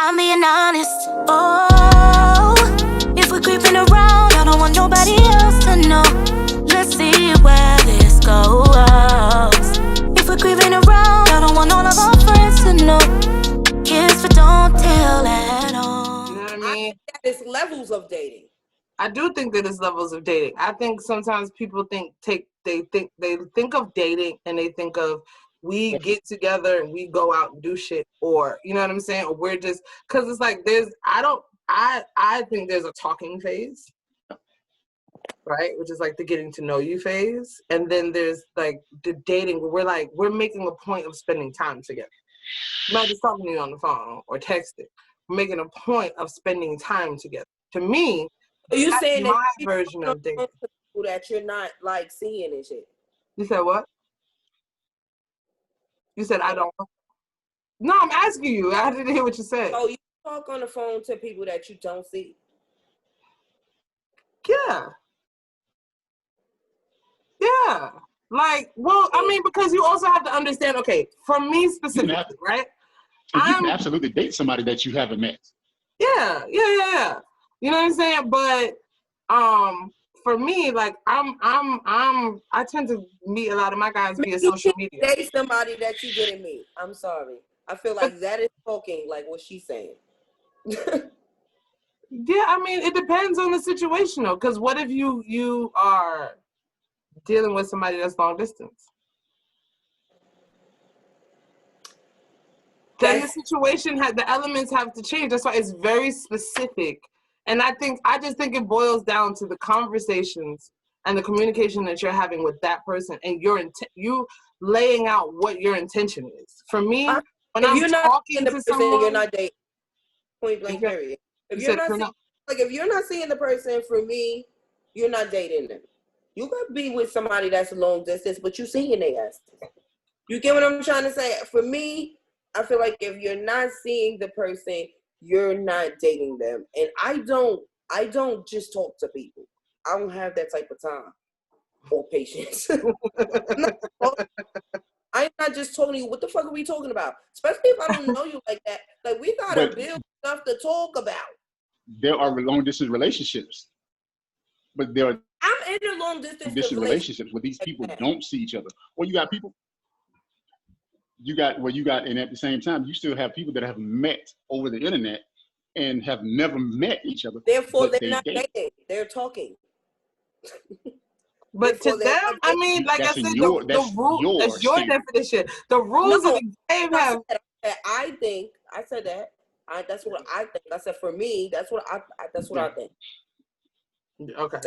I'm being honest. Oh, if we're creeping around, I don't want nobody else to know. Let's see where this goes. If we're creeping around, I don't want all of our friends to know. Kiss but don't tell at all. You know what I mean? It's levels of dating. I do think that it's levels of dating. I think sometimes people think of dating and they think of we get together and we go out and do shit, or you know what I'm saying, or we're just, because it's like I think there's a talking phase, right, which is like the getting to know you phase, and then there's like the dating where we're making a point of spending time together. I'm not just talking to you on the phone or texting. We're making a point of spending time together. To me, are you saying my that version of dating that you're not like seeing and shit? You said what? You said I don't. No, I'm asking you. I didn't hear what you said. Oh, you talk on the phone to people that you don't see? Yeah. Yeah. Like, well, I mean, because you also have to understand, okay, for me specifically, right? You can absolutely date somebody that you haven't met. Yeah. You know what I'm saying? But for me, like I tend to meet a lot of my guys via social media. Date somebody that you didn't meet. I'm sorry. I feel like that is talking like what she's saying. Yeah, I mean, it depends on the situation though. Because what if you are dealing with somebody that's long distance? Then the situation the elements have to change. That's why it's very specific. And I just think it boils down to the conversations and the communication that you're having with that person, and you laying out what your intention is. For me, when I'm talking to someone, you're not dating. Point blank, period. If you're not seeing the person, for me, you're not dating them. You could be with somebody that's long distance, but you seeing their ass. You get what I'm trying to say? For me, I feel like if you're not seeing the person, you're not dating them. And I don't just talk to people. I don't have that type of time or patience. I'm not just talking to you. What the fuck are we talking about? Especially if I don't know you like that. Like, we gotta build stuff to talk about. There are long distance relationships, but there are I'm in a long distance relationships where these people don't see each other. Or you got people. And at the same time, you still have people that have met over the internet and have never met each other. Therefore, they're not dating. They're talking. But to them, I mean, like I said, the rule, that's your definition. The rules of the game have. I said that. That's what I think. I said, for me, that's what I think. Okay.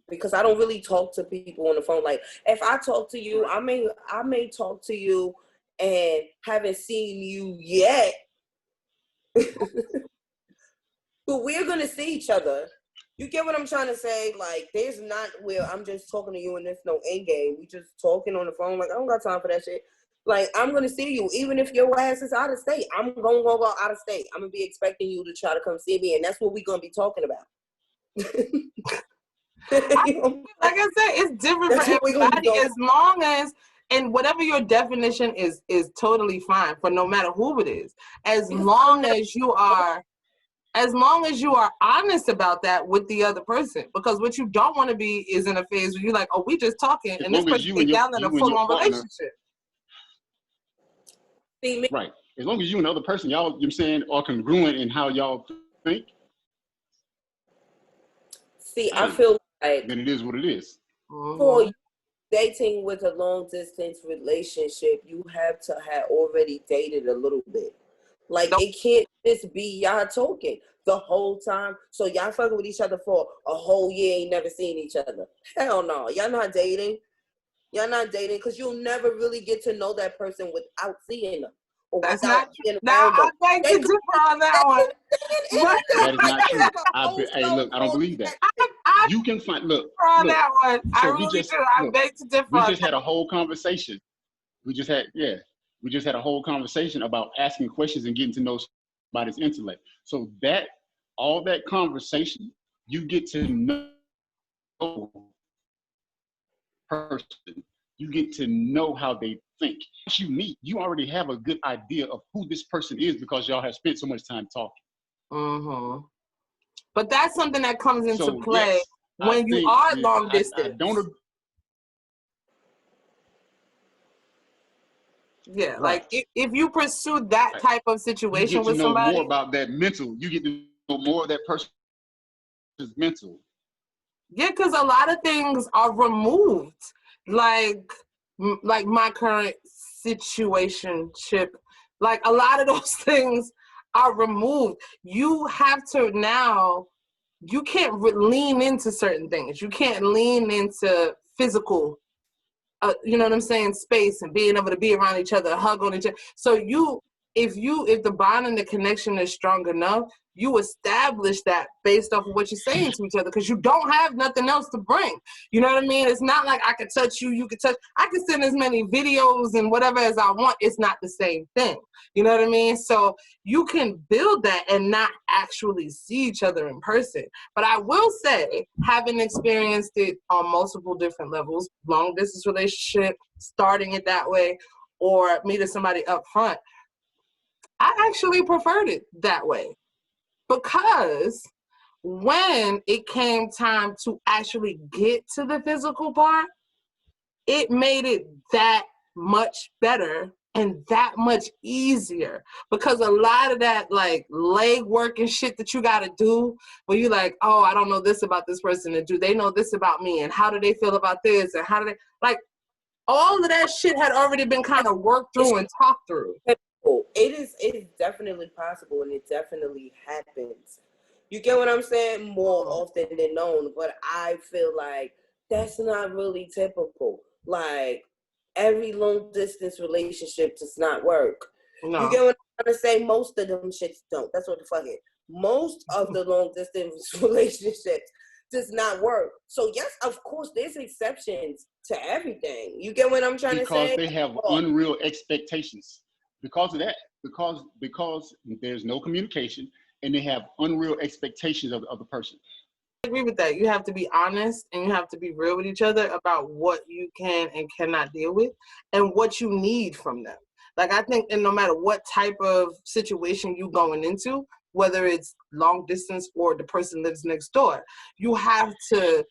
Because I don't really talk to people on the phone. Like, if I talk to you, I may talk to you and haven't seen you yet. But we're gonna see each other. You get what I'm trying to say? Like, there's not where I'm just talking to you and there's no end game. We just talking on the phone. Like, I don't got time for that shit. Like, I'm gonna see you, even if your ass is out of state. I'm gonna go out of state. I'm gonna be expecting you to try to come see me, and that's what we're gonna be talking about. Like I said, it's different for everybody. As long as, and whatever your definition is totally fine for no matter who it is. As long as you are honest about that with the other person, because what you don't want to be is in a phase where you're like, oh, we just talking, and this person get down in a full-on relationship. Right. As long as you and the other person, y'all, you're saying, are congruent in how y'all think. See, I feel like then it is what it is. For dating with a long distance relationship, you have to have already dated a little bit. Like, it can't just be y'all talking the whole time. So y'all fucking with each other for a whole year, ain't never seen each other. Hell no. Y'all not dating. Y'all not dating because you'll never really get to know that person without seeing them. That's not true. Now, I beg to differ on that one. That is not true. Hey, look, I don't believe that. You can find, look. On that one. I really do. I beg to differ. We just had a whole conversation. We just had a whole conversation about asking questions and getting to know somebody's intellect. So all that conversation, you get to know person. You get to know how they think. Once you meet, you already have a good idea of who this person is because y'all have spent so much time talking. Mm-hmm. But that's something that comes into So, play yes, when you are long distance. I don't agree. Yeah, Right. like if you pursue that type of situation you get to with know somebody, more about that mental. You get to know more of that person's mental. yeah, because a lot of things are removed, like my current situationship, like a lot of those things are removed. You have to now. You can't lean into certain things. You can't lean into physical. You know what I'm saying, space and being able to be around each other, hug on each other. So if the bond and the connection is strong enough, you establish that based off of what you're saying to each other, because you don't have nothing else to bring. You know what I mean? It's not like I can touch you, you can touch. I can send as many videos and whatever as I want. It's not the same thing. You know what I mean? So you can build that and not actually see each other in person. But I will say, having experienced it on multiple different levels, long distance relationship, starting it that way, or meeting somebody up front, I actually preferred it that way. Because when it came time to actually get to the physical part, it made it that much better and that much easier. Because a lot of that like leg work and shit that you got to do, where you're like, oh, I don't know this about this person, and do they know this about me, and how do they feel about this, and how do they, like, all of that shit had already been kind of worked through and talked through. It is definitely possible, and it definitely happens. You get what I'm saying? More often than known, but I feel like that's not really typical. Like, every long distance relationship does not work. No. You get what I'm trying to say? Most of them shits don't. That's what the fuck is. Most of the long distance relationships does not work. So yes, of course, there's exceptions to everything. You get what I'm trying to say? Because they have unreal expectations. Because of that, because there's no communication and they have unreal expectations of the other person. I agree with that. You have to be honest and you have to be real with each other about what you can and cannot deal with and what you need from them. Like, I think, and no matter what type of situation you going into, whether it's long distance or the person lives next door, you have to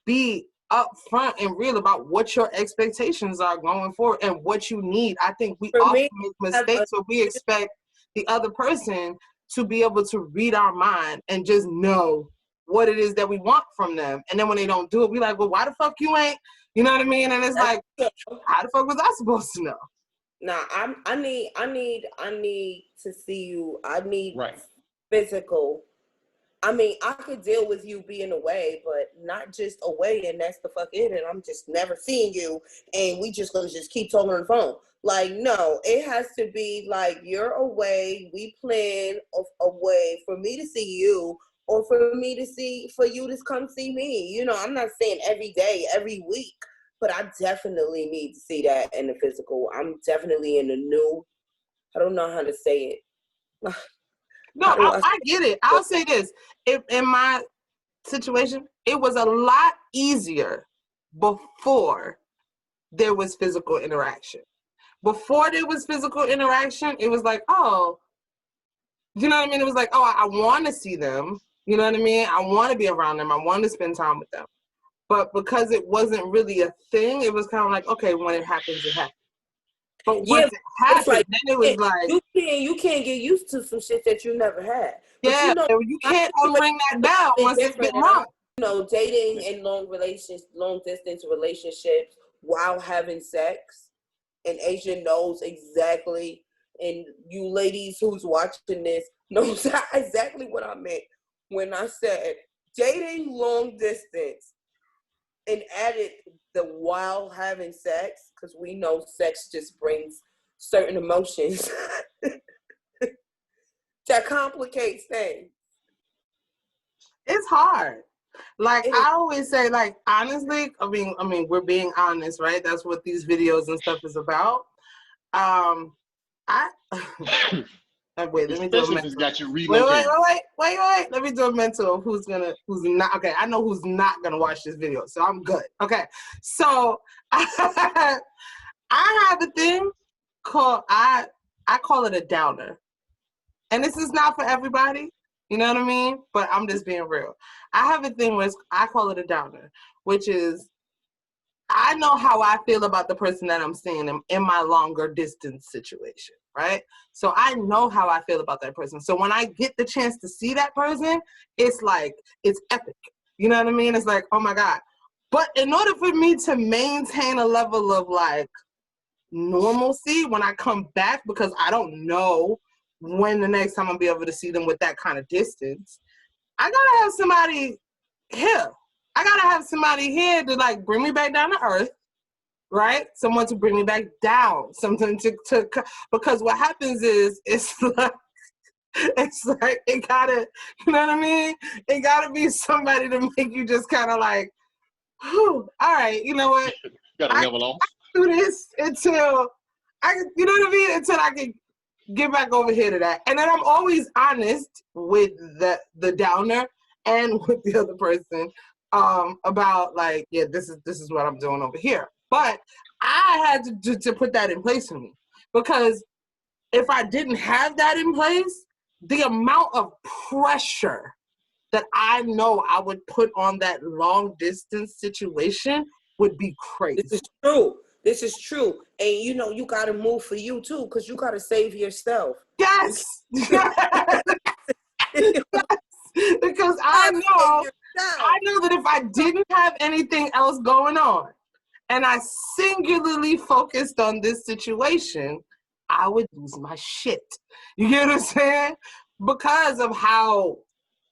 be upfront and real about what your expectations are going forward and what you need. I think we often make mistakes where we expect the other person to be able to read our mind and just know what it is that we want from them. And then when they don't do it, we like, well, why the fuck you ain't? You know what I mean? And it's like, how the fuck was I supposed to know? Nah, I need to see you. I need right. Physical. I mean, I could deal with you being away, but not just away and that's the fuck it, and I'm just never seeing you and we just gonna just keep talking on the phone. Like, no, it has to be like you're away, we plan a way for me to see you or for you to come see me. You know, I'm not saying every day, every week, but I definitely need to see that in the physical. I'm definitely in the new, I don't know how to say it. No, I get it. I'll say this. In my situation, it was a lot easier before there was physical interaction. Before there was physical interaction, it was like, oh, you know what I mean? It was like, oh, I want to see them. You know what I mean? I want to be around them. I want to spend time with them. But because it wasn't really a thing, it was kind of like, okay, when it happens, it happens. But once it happened, like, then it was like you can't get used to some shit that you never had. But yeah, you can't unring that bell once it's been wrong. You know, dating and long distance relationships while having sex, and Asia knows exactly, and you ladies who's watching this knows exactly what I meant when I said dating long distance and added the while having sex, because we know sex just brings certain emotions that complicates things. It's hard. Like, I always say, like, honestly, I mean, we're being honest, right? That's what these videos and stuff is about. Wait, let me do a mental. Got you relocated. Wait. Let me do a mental of who's not. Okay, I know who's not gonna watch this video, so I'm good. Okay, so I I have a thing called, I call it a downer. And this is not for everybody, you know what I mean? But I'm just being real. I have a thing where I call it a downer, which is I know how I feel about the person that I'm seeing in my longer distance situation, right? So I know how I feel about that person. So when I get the chance to see that person, it's like, it's epic. You know what I mean? It's like, oh my God. But in order for me to maintain a level of like normalcy when I come back, because I don't know when the next time I'll be able to see them with that kind of distance, I gotta have somebody here. I gotta have somebody here to like bring me back down to earth, right? Someone to bring me back down, something to because what happens is it's like it gotta, you know what I mean? It gotta be somebody to make you just kind of like, whew, all right, you know what? Gotta level off. I do this until you know what I mean? Until I can get back over here to that. And then I'm always honest with the downer and with the other person about like, yeah, this is what I'm doing over here. But I had to put that in place for me, because if I didn't have that in place, the amount of pressure that I know I would put on that long distance situation would be crazy. This is true. And you know, you got to move for you too, because you got to save yourself. Yes. Because I know that if I didn't have anything else going on and I singularly focused on this situation, I would lose my shit. You get what I'm saying? Because of how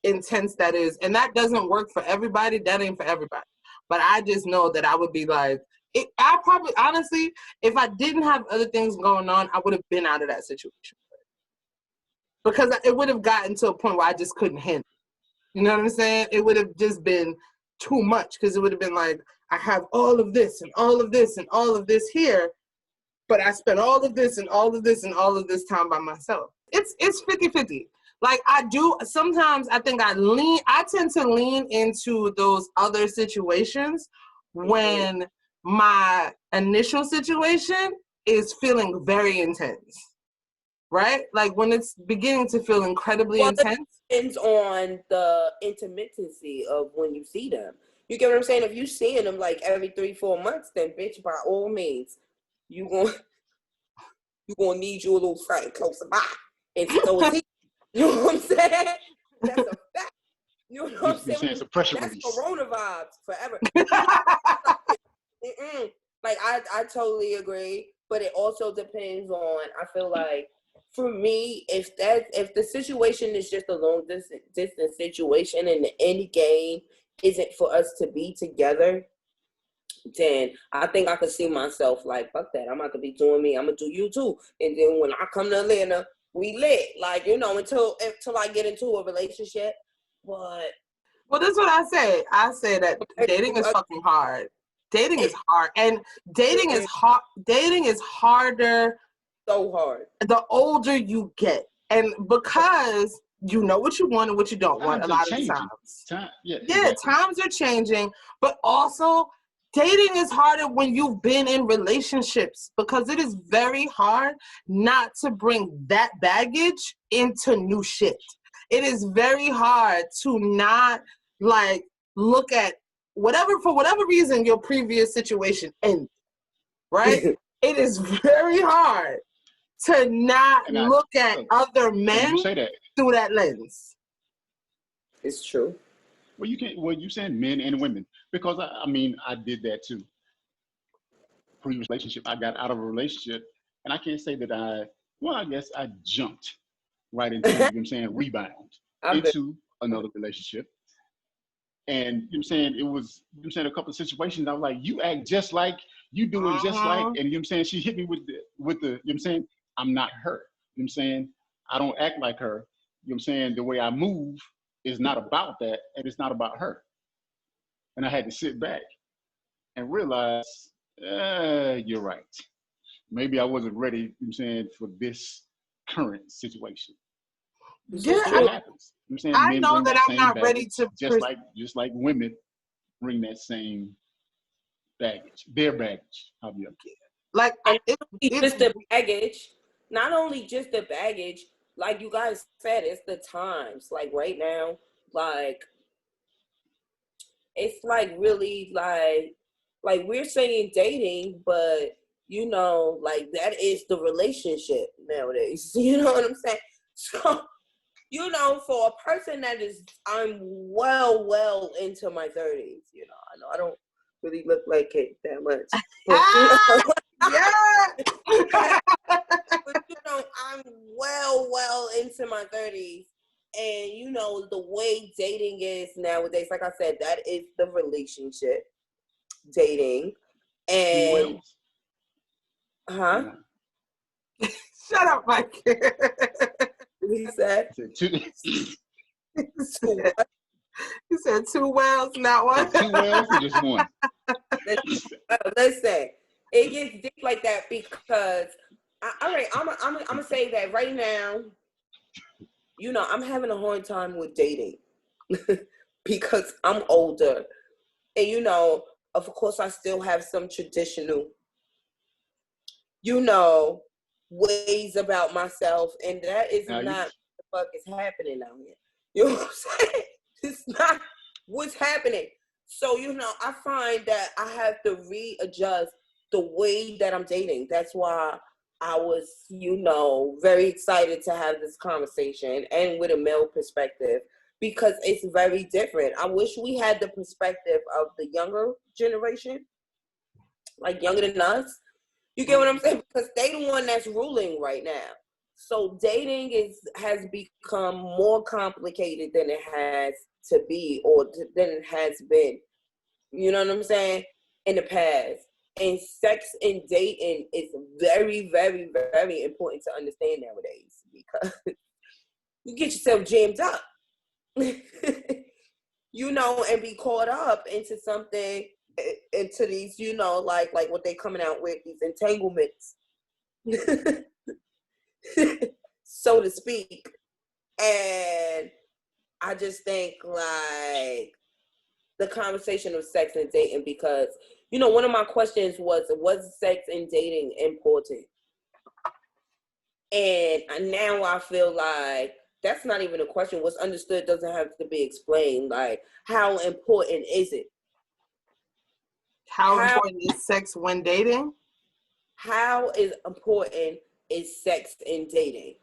intense that is. And that doesn't work for everybody. That ain't for everybody. But I just know that I would be like, I probably, honestly, if I didn't have other things going on, I would have been out of that situation. Because it would have gotten to a point where I just couldn't handle it. You know what I'm saying? It would have just been too much, because it would have been like, I have all of this and all of this and all of this here, but I spent all of this and all of this and all of this time by myself. It's 50-50. Like I do, sometimes I think I tend to lean into those other situations when my initial situation is feeling very intense, right? Like when it's beginning to feel incredibly intense. It depends on the intermittency of when you see them. You get what I'm saying? If you seeing them like every 3-4 months, then bitch, by all means, you gonna need you a little something closer by. And so is he. You know what I'm saying? That's a fact. You know what I'm saying? It's a pressure That's release. Corona vibes forever. Like I totally agree, but it also depends on. I feel like for me, if the situation is just a long distance situation and the end game isn't for us to be together, then I think I could see myself like, fuck that. I'm not gonna be doing me. I'm gonna do you too. And then when I come to Atlanta, we lit. Like, you know, until I get into a relationship. But well, that's what I say. I say that dating is fucking hard. Dating is hard, and dating is hard. Dating is harder. So hard. The older you get, and because you know what you want and what you don't want a lot of the times. Exactly. Times are changing, but also dating is harder when you've been in relationships, because it is very hard not to bring that baggage into new shit. It is very hard to not like look at for whatever reason your previous situation ended, right? It is very hard to not look at other men through that lens. It's true. Well, you saying men and women, because I mean, I did that too. Previous relationship, I got out of a relationship, and I can't say that I guess I jumped right into, you know what I'm saying, rebound into another relationship. And you know what I'm saying, it was, you know what I'm saying, a couple of situations, I was like, you act just like, you doing just like, and you know what I'm saying, she hit me with the, you know what I'm saying, I'm not her. You know what I'm saying, I don't act like her. You know what I'm saying, the way I move is not about that, and it's not about her. And I had to sit back and realize, you're right. Maybe I wasn't ready, you know what I'm saying, for this current situation. Yeah, it happens. You know what I'm saying? I Men know that I'm not baggage, ready to just like women bring that same baggage, their baggage. Like, just the baggage. Not only just the baggage, like you guys said, it's the times. Like right now, like it's like really like we're saying dating, but you know, like that is the relationship nowadays. You know what I'm saying? So, you know, for a person that is, I'm well into my 30s. You know, I know I don't really look like it that much. But, yeah. but you know, I'm well into my 30s. And you know, the way dating is nowadays, like I said, that is the relationship dating. And Shut up, Mike. He said He said 2 wells, not one. 2 wells or just one? Listen, it gets deep like that because all right, I'm gonna say that right now. You know, I'm having a hard time with dating because I'm older, and you know, of course, I still have some traditional, you know, ways about myself, and that is not what the fuck is happening out here. You know what I'm saying? It's not what's happening. So, you know, I find that I have to readjust the way that I'm dating. That's why I was, you know, very excited to have this conversation and with a male perspective because it's very different. I wish we had the perspective of the younger generation, like younger than us. You get what I'm saying? Because they the one that's ruling right now. So dating has become more complicated than it has to be than it has been. You know what I'm saying? In the past. And sex and dating is very, very, very important to understand nowadays because you get yourself jammed up, you know, and be caught up into something, into these, you know, like what they coming out with, these entanglements, so to speak. And I just think like the conversation of sex and dating because, you know, one of my questions was sex and dating important? And now I feel like that's not even a question. What's understood doesn't have to be explained. Like, how important is it? How important is sex when dating? How important is sex in dating?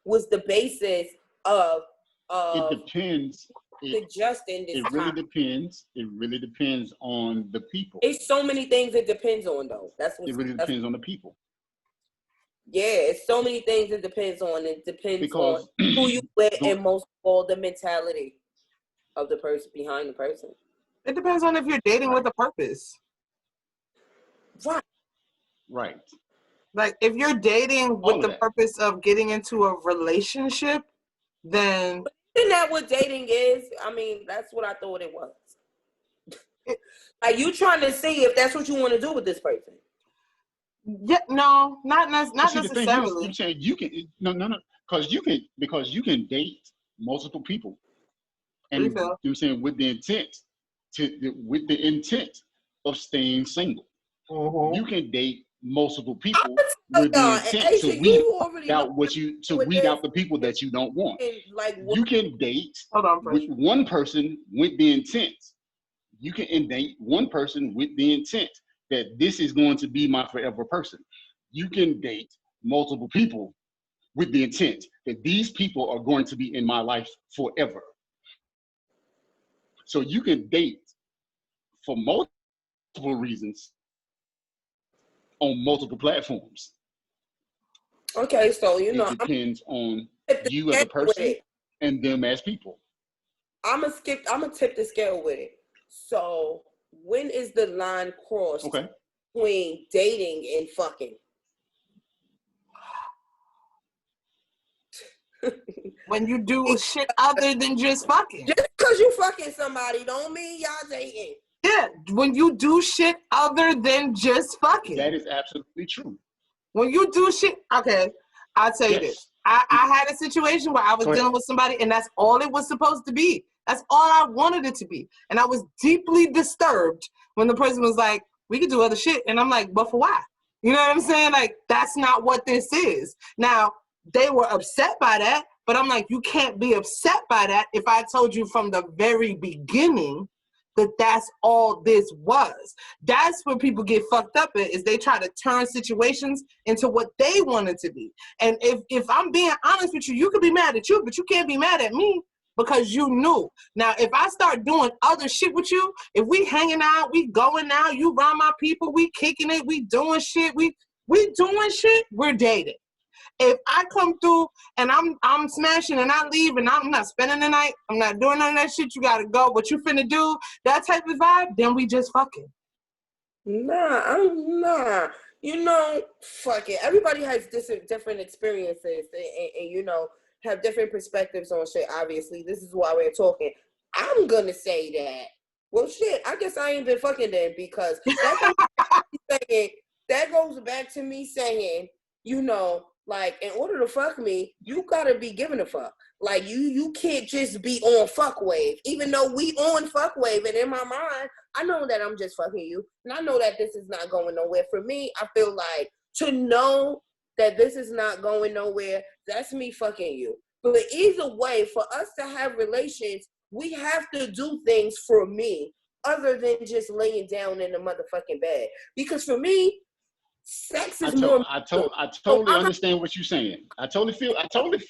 Was the basis of it depends. It really depends. It really depends on the people. It's so many things it depends on, though. It really depends on the people. Yeah, it's so many things it depends on. It depends on who you with and most of all the mentality of the person behind the person. It depends on if you're dating with a purpose. Right. Like if you're dating with the purpose of getting into a relationship, then isn't that what dating is? I mean, that's what I thought it was. Are you trying to see if that's what you want to do with this person? Yeah, no, not necessarily. I'm saying you can because you can date multiple people, and you know what I'm saying with the intent of staying single. Mm-hmm. You can date multiple people with the intent to weed out the people that you don't want. You can date with one person with the intent. You can date one person with the intent that this is going to be my forever person. You can date multiple people with the intent that these people are going to be in my life forever. So you can date for multiple reasons on multiple platforms. Okay, so you know, it depends on you as a person and them as people. I'm gonna tip the scale with it. So when is the line crossed between dating and fucking? When you do shit other than just fucking. Just because you fucking somebody don't mean y'all dating. Yeah, when you do shit other than just fucking. That is absolutely true. When you do shit, okay, I'll tell you this. I had a situation where I was dealing with somebody and that's all it was supposed to be. That's all I wanted it to be. And I was deeply disturbed when the person was like, we could do other shit. And I'm like, but for why? You know what I'm saying? Like, that's not what this is. Now, they were upset by that, but I'm like, you can't be upset by that if I told you from the very beginning that that's all this was. That's where people get fucked up at, is they try to turn situations into what they want it to be. And if I'm being honest with you, you could be mad at you, but you can't be mad at me because you knew. Now, if I start doing other shit with you, if we hanging out, we going out, you around my people, we kicking it, we doing shit, we doing shit, we're dating. If I come through and I'm smashing and I leave and I'm not spending the night, I'm not doing none of that shit, you gotta go, what you finna do, that type of vibe, then we just fucking. Nah. You know, fuck it. Everybody has different experiences and you know, have different perspectives on shit, obviously. This is why we're talking. I'm gonna say that. Well, shit, I guess I ain't been fucking then, because that goes back to me saying, you know, like, in order to fuck me, you gotta be giving a fuck. Like, you can't just be on fuck wave. Even though we on fuck wave, and in my mind, I know that I'm just fucking you. And I know that this is not going nowhere. For me, I feel like to know that this is not going nowhere, that's me fucking you. But either way, for us to have relations, we have to do things for me other than just laying down in the motherfucking bed. Because for me, sex is more. I totally understand what you're saying. I totally feel what you're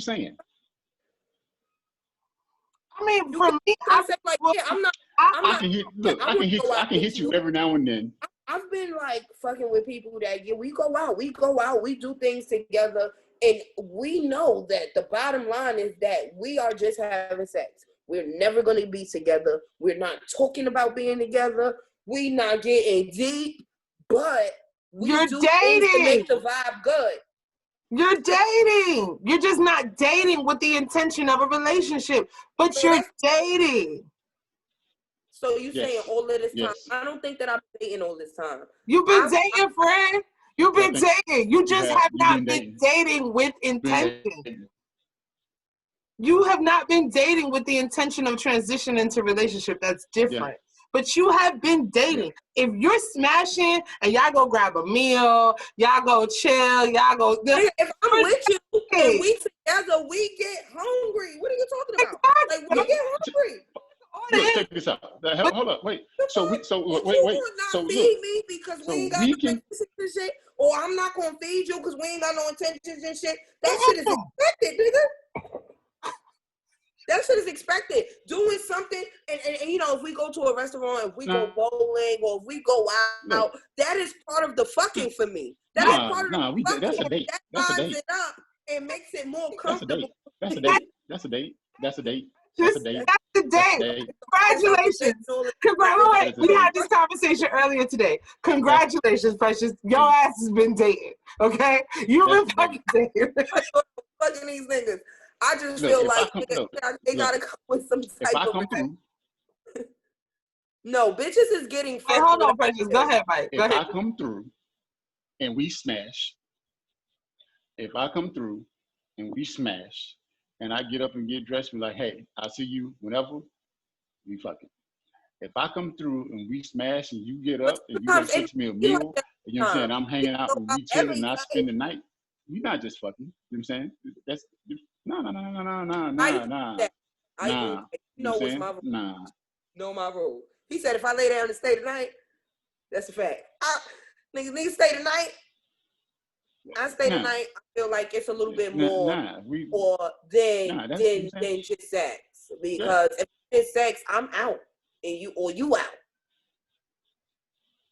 saying. I mean, for me, I can hit you every now and then. I've been like fucking with people that we go out, we do things together, and we know that the bottom line is that we are just having sex. We're never going to be together. We're not talking about being together. We're not getting deep. But you're dating to make the vibe good. You're dating. You're just not dating with the intention of a relationship, but so you're dating. So you saying all of this time? I don't think that I'm dating all this time. You've been dating, friend. You've been dating. You just have not been dating with intention. You have not been dating with the intention of transition into relationship. That's different. Yeah. But you have been dating. If you're smashing and y'all go grab a meal, y'all go chill, y'all go. If I'm with you and we together, we get hungry. What are you talking about? Like, we get hungry. Look, check this out. Hold up, wait. Wait. So feed me because we ain't got no intentions and shit, or I'm not gonna feed you because we ain't got no intentions and shit. That shit is expected, nigga. That shit is expected. Doing something, and you know, if we go to a restaurant, if we go bowling, or if we go out, that is part of the fucking for me. That is part of the fucking. That's a date. That ties it up and makes it more comfortable. That's a date. That's a date. That's a date. Congratulations. We had this conversation earlier today. Congratulations, Precious. Your ass has been dating. Okay? You've been fucking dating. Fucking these niggas. I just feel like they gotta come with some type of. No, bitches is getting. Hey, hold on, Precious. Go ahead, Mike. Go ahead. I come through and we smash, and I get up and get dressed and be like, hey, I'll see you whenever we fucking. If I come through and we smash and you get up and you go fix me a meal, you know what I'm saying? I'm hanging out and we chill and I spend the night. You're not just fucking. You know what I'm saying? That's no. You know what's my rule? Know my rule. He said if I lay down and stay tonight, that's a fact. Niggas stay tonight. I stay tonight. I feel like it's a little bit more than just sex. Because if it's sex, I'm out and you out.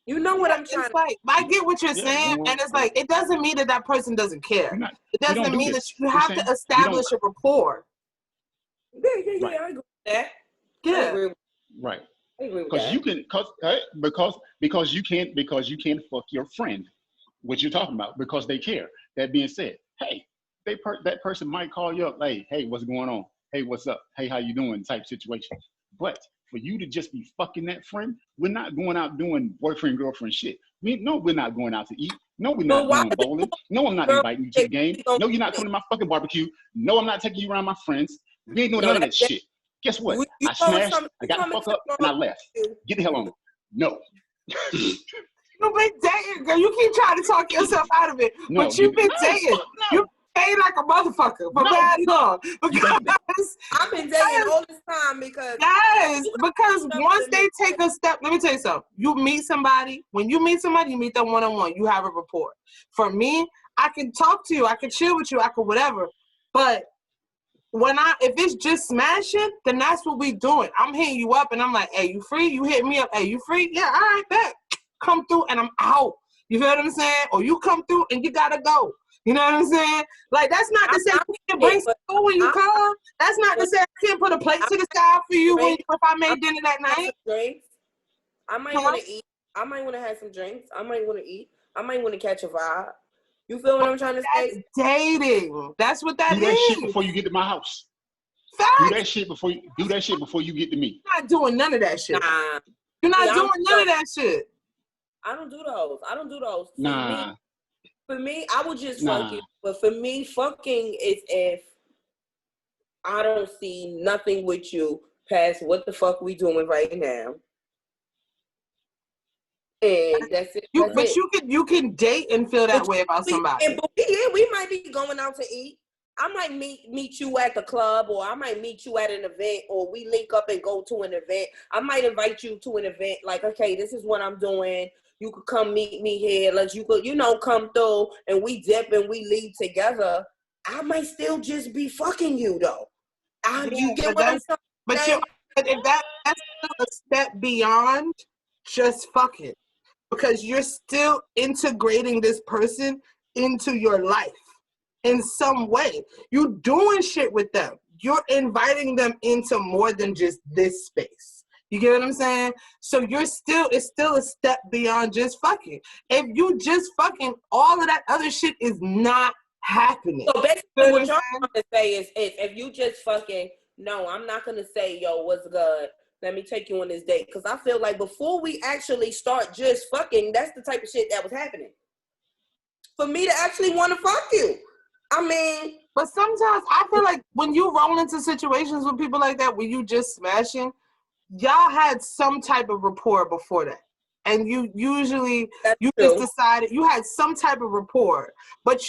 You know what I'm trying to like, I get what you're saying, and it's like, it doesn't mean that person doesn't care. It doesn't mean that you have to establish a rapport. Yeah, I agree with that. Yeah. Right. Because you can, because you can't fuck your friend, what you're talking about, because they care. That being said, hey, that person might call you up, like, hey, what's going on? Hey, what's up? Hey, how you doing? Type situation. But for you to just be fucking that friend, we're not going out doing boyfriend, girlfriend shit. We're not going out to eat. No, we're not going bowling. No, I'm not inviting you to the game. No, you're not coming to my fucking barbecue. No, I'm not taking you around my friends. We ain't doing none of that shit. Guess what? I smashed, I got the fuck up, and I left. Get the hell on. No. You've been dating, girl. You keep trying to talk yourself out of it, but you've been dating. You dating like a motherfucker for bad long. Because I've been dating all this time because once they take a step, let me tell you something. You meet somebody. When you meet somebody, you meet them one-on-one. You have a rapport. For me, I can talk to you. I can chill with you. I can whatever. But if it's just smashing, then that's what we doing. I'm hitting you up and I'm like, hey, you free? You hit me up. Hey, you free? Yeah, all right, bet. Come through and I'm out. You feel what I'm saying? Or you come through and you gotta go. You know what I'm saying? Like, that's not to say you can bring food when you come. That's not to say I can't put a plate to the side for you if I made dinner that night. Drinks. I might want to eat. I might want to have some drinks. I might want to eat. I might want to catch a vibe. You feel what I'm trying to say? Dating. That's what that is. Do that shit before you get to my house. Facts. Do that shit before you get to me. You're not doing none of that shit. Nah. You're not doing none of that shit. I don't do those. Nah. For me, I would just fuck it. But for me, fucking is if I don't see nothing with you past what the fuck we doing right now. And that's it. You can date and feel that way about somebody. We might be going out to eat. I might meet you at the club, or I might meet you at an event, or we link up and go to an event. I might invite you to an event, like, okay, this is what I'm doing. You could come meet me here. You could, come through and we dip and we leave together. I might still just be fucking you though. You get what I'm saying? But if that's still a step beyond just fucking, because you're still integrating this person into your life in some way. You're doing shit with them. You're inviting them into more than just this space. You get what I'm saying? So it's still a step beyond just fucking. If you just fucking, all of that other shit is not happening. So basically what you're trying to say is if you just fucking, no, I'm not going to say, yo, what's good? Let me take you on this date. Because I feel like before we actually start just fucking, that's the type of shit that was happening. For me to actually want to fuck you. I mean. But sometimes I feel like when you roll into situations with people like that, where you just smashing, y'all had some type of rapport before that. And you usually, just decided, you had some type of rapport. But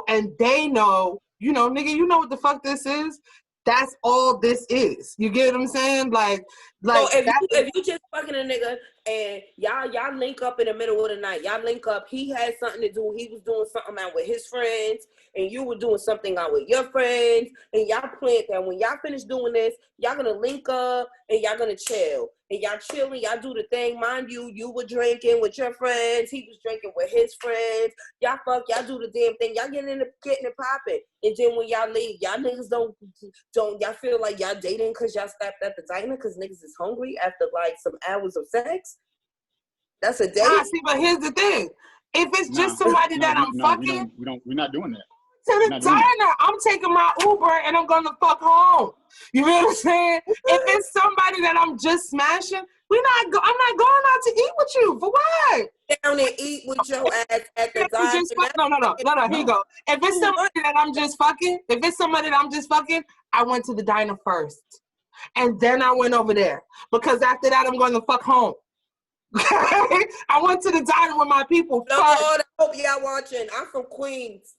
and they know, nigga, you know what the fuck this is? That's all this is. You get what I'm saying? Like so if you just fucking a nigga and y'all link up in the middle of the night, y'all link up, he had something to do, he was doing something out with his friends, and you were doing something out with your friends, and y'all planned that when y'all finish doing this, y'all gonna link up and y'all gonna chill. And y'all chilling, y'all do the thing. Mind you, you were drinking with your friends, he was drinking with his friends. Y'all fuck, y'all do the damn thing. Y'all getting it popping. And then when y'all leave, y'all niggas don't y'all feel like y'all dating because y'all stopped at the diner because niggas is hungry after like some hours of sex? That's a date. See, but here's the thing. If it's just somebody that I'm fucking, we're not doing that. To the diner, I'm taking my Uber and I'm gonna fuck home. You know what I'm saying? If it's somebody that I'm just smashing, I'm not going out to eat with you. For what? Down and eat with your ass at the diner. No. Here you go. If it's somebody that I'm just fucking, I went to the diner first, and then I went over there because after that I'm going to fuck home. I went to the diner with my people first. Lord, I hope y'all watching. I'm from Queens.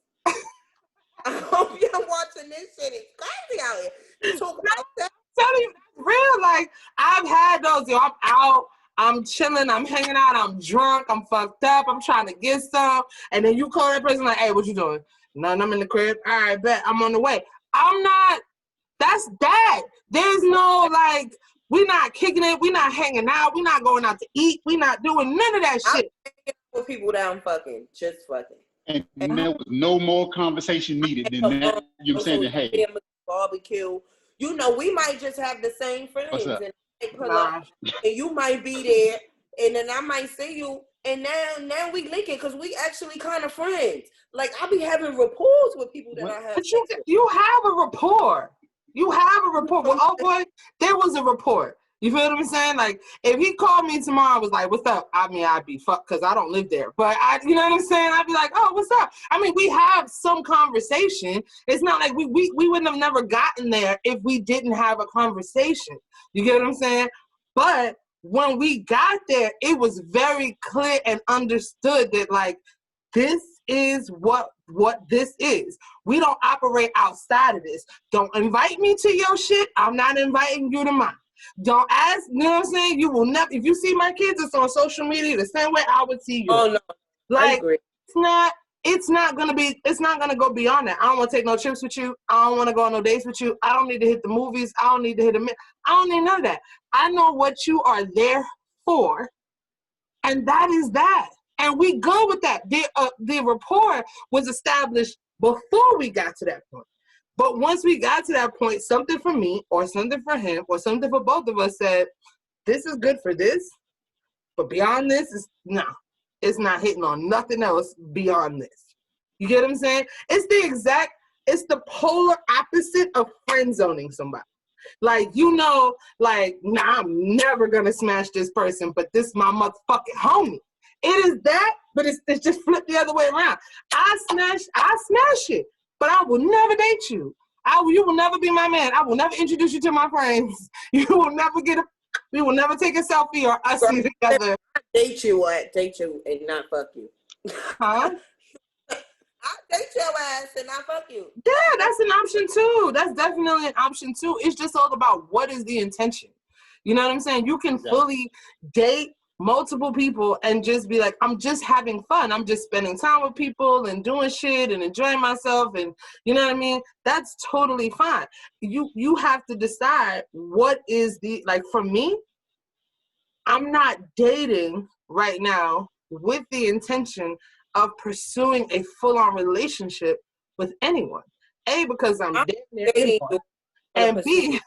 I hope y'all watching this shit. It's crazy out here. You talk about that. Tell you, real, like, I've had those. I'm out, I'm chilling, I'm hanging out, I'm drunk, I'm fucked up, I'm trying to get some. And then you call that person like, hey, what you doing? Nothing, I'm in the crib. All right, bet, I'm on the way. I'm not, that's that. There's no, like, we're not kicking it, we're not hanging out, we're not going out to eat, we're not doing none of that shit. I'm with people that I'm fucking, just fucking. And there was no more conversation needed than that. You know what I'm saying? Hey. Barbecue. We might just have the same friends. And pull up, and you might be there, and then I might see you, and now we linking because we actually kind of friends. Like, I be having rapport with people that I have. But you have a rapport. You have a rapport. Well, oh boy, there was a rapport. You feel what I'm saying? Like, if he called me tomorrow, I was like, what's up? I mean, I'd be fucked because I don't live there. But, you know what I'm saying? I'd be like, oh, what's up? I mean, we have some conversation. It's not like we wouldn't have never gotten there if we didn't have a conversation. You get what I'm saying? But when we got there, it was very clear and understood that like, this is what this is. We don't operate outside of this. Don't invite me to your shit. I'm not inviting you to mine. Don't ask, you know what I'm saying? You will never, if you see my kids, it's on social media the same way I would see you. Oh no, like, I agree. It's not gonna go beyond that. I don't want to take no trips with you. I don't want to go on no dates with you. I don't need to hit the movies. I don't need to hit I don't need none of that. I know what you are there for, and that is that. And we go with that. The rapport was established before we got to that point. But once we got to that point, something for me or something for him or something for both of us said, this is good for this, but beyond this is no. It's not hitting on nothing else beyond this. You get what I'm saying? It's the polar opposite of friend zoning somebody. Like, you know, like, nah, I'm never gonna smash this person, but this is my motherfucking homie. It is that, but it's just flipped the other way around. I smash it, but I will never date you. You will never be my man. I will never introduce you to my friends. We will never take a selfie or us see together. Date you and not fuck you. Huh? I'll date your ass and not fuck you. Yeah, that's an option too. That's definitely an option too. It's just all about what is the intention. You know what I'm saying? You can fully date multiple people and just be like, I'm just having fun. I'm just spending time with people and doing shit and enjoying myself, and you know what I mean? That's totally fine. You have to decide what is like, for me, I'm not dating right now with the intention of pursuing a full-on relationship with anyone. A, because I'm dating you, and B,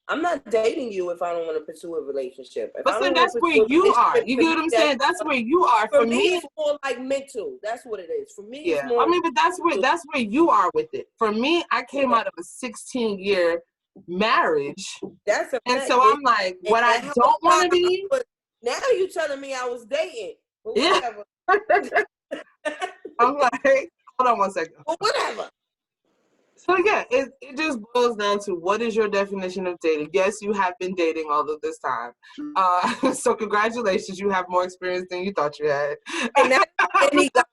I'm not dating you if I don't want to pursue a relationship. But so that's where you are. You get what I'm saying? That's where you are. For me, it's more like mental. That's what it is. For me, yeah. It's more. I mean, but that's where you are with it. For me, I came out of a 16-year marriage, and so I'm like, what I don't want to be. Now you telling me I was dating? Yeah. I'm like, hold on one second. Well, whatever. So yeah, it just boils down to, what is your definition of dating? Yes, you have been dating all of this time. So congratulations, you have more experience than you thought you had. And that's any guys,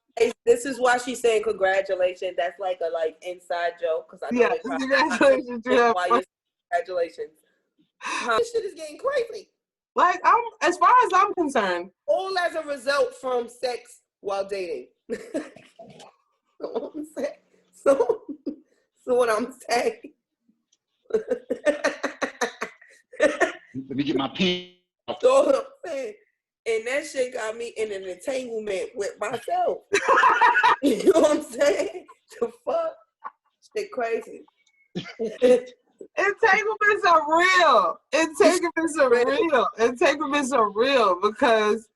this is why she's saying congratulations. That's like a inside joke, because I know congratulations. Congratulations. This shit is getting crazy. Like, as far as I'm concerned, all as a result from sex while dating. So what I'm saying. Let me get my pen. So what I'm saying. And that shit got me in an entanglement with myself. You know what I'm saying? The fuck? Shit crazy. Entanglements are real. Entanglements are real because,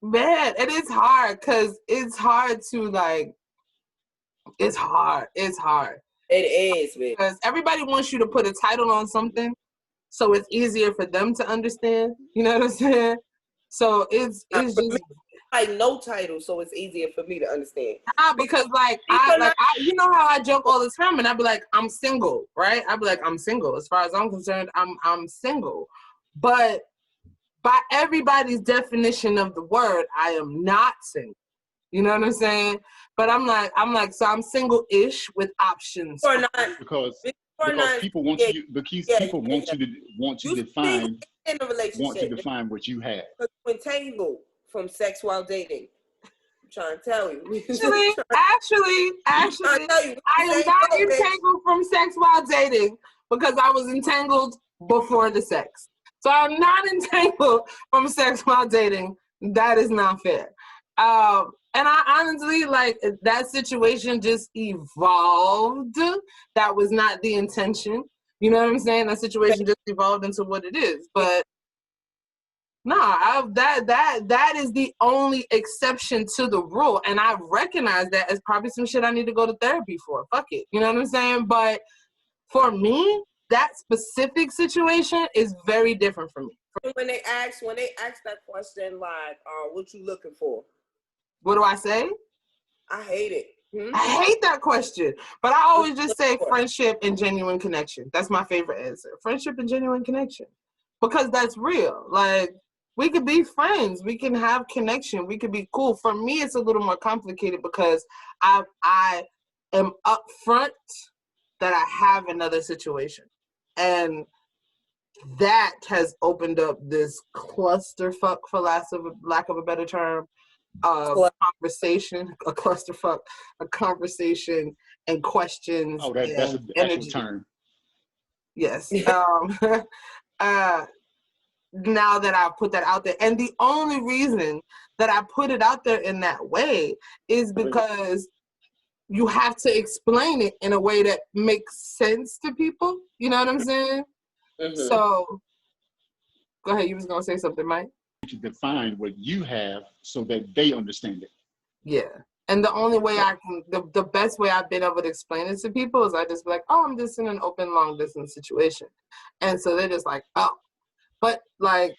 man, and it's hard because it's hard to like, it's hard. It is, man. Because everybody wants you to put a title on something so it's easier for them to understand. You know what I'm saying? So it's just like no title, so it's easier for me to understand. Because I you know how I joke all the time, and I'd be like, I'm single, right? I'd be like, I'm single. As far as I'm concerned, I'm single. But by everybody's definition of the word, I am not single. You know what I'm saying? But I'm like, so I'm single-ish with options. Or not, because people want you. People want to define. In a relationship, want to define what you have. Entangled from sex while dating. I'm trying to tell you. Actually, I am not entangled from sex while dating because I was entangled before the sex. So I'm not entangled from sex while dating. That is not fair. And I honestly, like, that situation just evolved. That was not the intention. You know what I'm saying? That situation just evolved into what it is. But that is the only exception to the rule. And I recognize that as probably some shit I need to go to therapy for. Fuck it. You know what I'm saying? But for me, that specific situation is very different for me. When they ask that question, like, what you looking for? What do I say? I hate it. I hate that question. But I always just say friendship and genuine connection. That's my favorite answer. Friendship and genuine connection. because that's real. Like, we could be friends, we can have connection, we could be cool. For me, it's a little more complicated because I am upfront that I have another situation, and that has opened up this clusterfuck, for lack of a better term, conversation, a clusterfuck, a conversation and questions. Oh, that's an actual term. Yes. Now that I've put that out there, and the only reason that I put it out there in that way is because you have to explain it in a way that makes sense to people. You know what I'm saying? Mm-hmm. So, go ahead. You was gonna say something, Mike? To define what you have so that they understand it. Yeah. And the only way I can, the best way I've been able to explain it to people is I just be like, oh, I'm just in an open long distance situation. And so they're just like, oh. But like,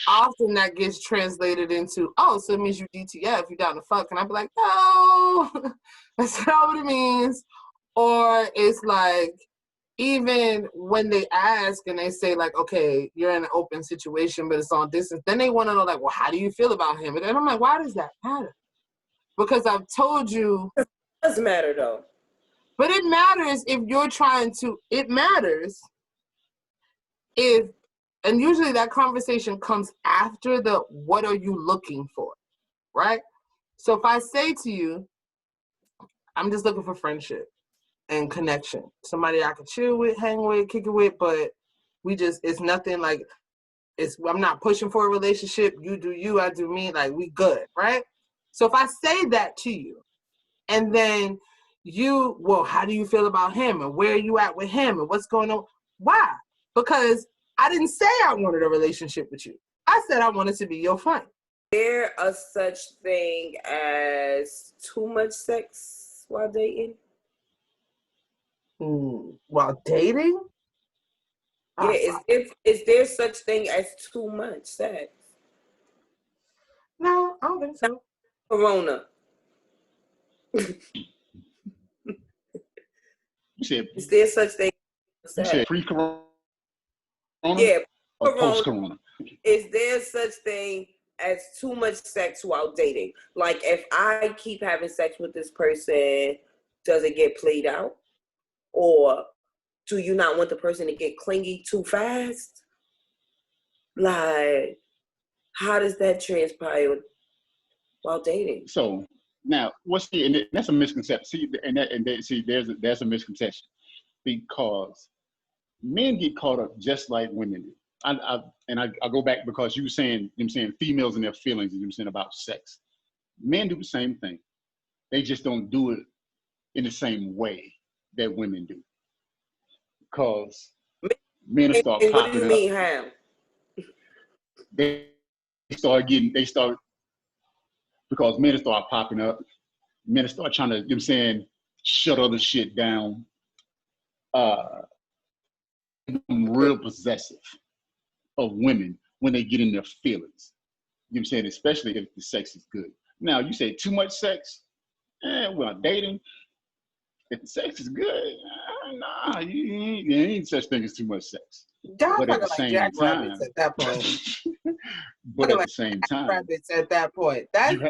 often that gets translated into, oh, so it means you DTF, you down to fuck. And I'd be like, no, that's not what it means. Or it's like, even when they ask and they say like, okay, you're in an open situation, but it's on distance, then they want to know like, well, how do you feel about him? And I'm like, why does that matter? Because I've told you. It does matter though. But it matters if you're trying to, it matters if, and usually that conversation comes after the, what are you looking for, right? So if I say to you, I'm just looking for friendship and connection, somebody I can chill with, hang with, kick it with, but we just, it's nothing like, I'm not pushing for a relationship. You do you, I do me, like we good, right? So if I say that to you, and then you, well, how do you feel about him? And where are you at with him? And what's going on? Why? Because I didn't say I wanted a relationship with you. I said I wanted to be your friend. Is there a such thing as too much sex while dating? While dating? Yeah, is there such thing as too much sex? No, I don't think so. Corona. Is there such thing as you said pre-corona? Yeah, or post-corona. Is there such thing as too much sex while dating? Like, if I keep having sex with this person, does it get played out? Or do you not want the person to get clingy too fast? Like, how does that transpire while dating? So now, and that's a misconception. See, there's a misconception because men get caught up just like women do. I go back because you were saying, females and their feelings, and you were saying about sex. Men do the same thing. They just don't do it in the same way that women do. Because men start popping up. What do you mean, how? They start, because men start popping up. Men start trying to, shut other shit down. Real possessive of women when they get in their feelings. Especially if the sex is good. Now, you say too much sex, well, dating, if the sex is good, nah, you ain't such thing as too much sex. But at the same time, at that point. But at the same time, rabbits at that point. That is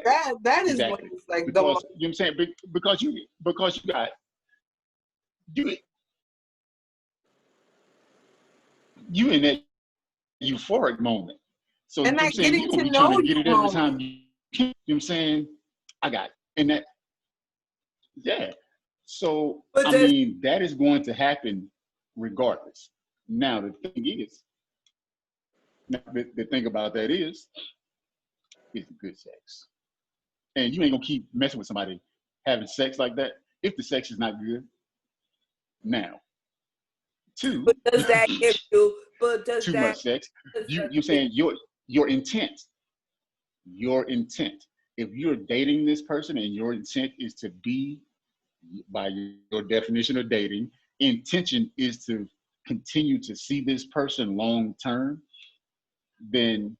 exactly. What it's like. Because you know what I'm saying? Because you got you in that euphoric moment. So and that getting to know you get it every time you know what I'm saying? I got it. And that, yeah. So that is going to happen regardless. Now the thing is, the thing about that is good sex. And you ain't gonna keep messing with somebody having sex like that if the sex is not good. Now, but does that give you? But does too that much sex? You're saying your intent. Your intent. If you're dating this person and your intent is to be, by your definition of dating, intention is to continue to see this person long term, then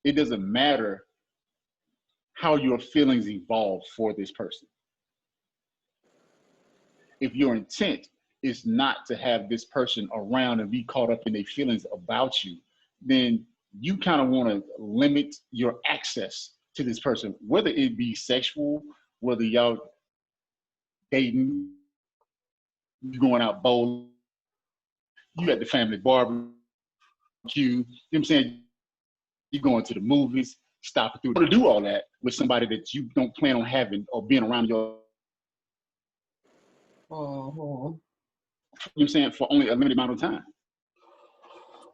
it doesn't matter how your feelings evolve for this person. If your intent is not to have this person around and be caught up in their feelings about you, then you kind of want to limit your access to this person, whether it be sexual, whether y'all dating, you going out bowling, you at the family barbecue, you know what I'm saying? You going to the movies, stopping through to do all that with somebody that you don't plan on having or being around your, you know what I'm saying, for only a limited amount of time.